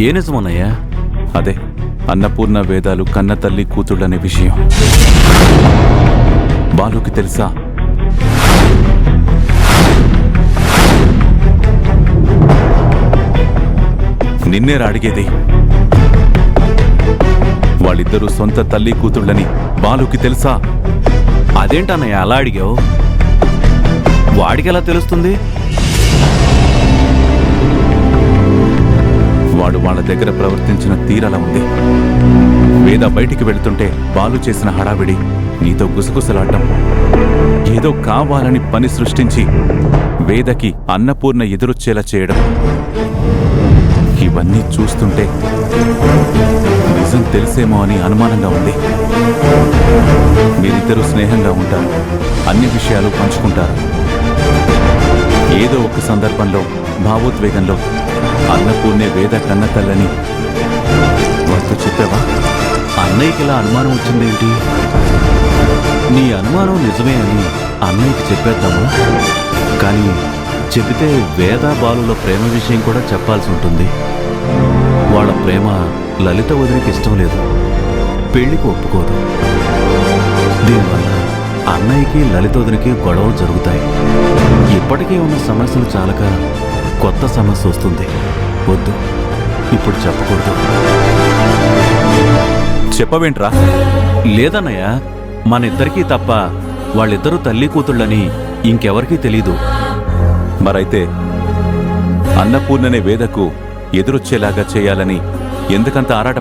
ఏ నిజమన్నయ్యా? అదే అన్నపూర్ణ వేదాలు కన్న తల్లి కూతుళ్ళనే విషయం బాలుకి తెలుసా? నిన్నేరా అడిగేది. వాళ్ళిద్దరూ సొంత తల్లి కూతుళ్ళని బాలుకి తెలుసా? అదేంటన్నయ్య అలా అడిగావు? వాడికి ఎలా తెలుస్తుంది? వాడు వాళ్ళ దగ్గర ప్రవర్తించిన తీరలా ఉంది. వేద బయటికి వెళుతుంటే బాలు చేసిన హడావిడి, నీతో గుసగుసలాడటం, ఏదో కావాలని పని సృష్టించి వేదకి అన్నపూర్ణ ఎదురొచ్చేలా చేయడం, ఇవన్నీ చూస్తుంటే నిజం తెలిసేమో అని అనుమానంగా ఉంది. మీరిద్దరూ స్నేహంగా ఉంటారు, అన్ని విషయాలు పంచుకుంటారు. ఏదో ఒక సందర్భంలో భావోద్వేగంలో అన్నపూర్ణే వేద కన్న తల్లని వారితో చెప్పావా? అన్నయ్యకి ఇలా అనుమానం వచ్చిందేంటి? నీ అనుమానం నిజమే అని అన్నయ్యకి చెప్పేద్దామా? కానీ చెబితే వేద బాలుల ప్రేమ విషయం కూడా చెప్పాల్సి ఉంటుంది. వాళ్ళ ప్రేమ లలిత వదిలికి ఇష్టం లేదు, పెళ్లికి ఒప్పుకోదు. దీనివల్ల అన్నయ్యకి లలిత వదిలికి గొడవలు జరుగుతాయి. ఇప్పటికే ఉన్న సమస్యలు చాలక కొత్త సమస్య వస్తుంది. వద్దు, ఇప్పుడు చెప్పకూడదు. చెప్పవేంట్రా? లేదన్నయ్య, మన ఇద్దరికీ తప్ప వాళ్ళిద్దరూ తల్లి కూతుళ్ళని ఇంకెవరికీ తెలీదు. మరైతే అన్నపూర్ణనే వేదకు ఎదురొచ్చేలాగా చేయాలని ఎందుకంత ఆరాట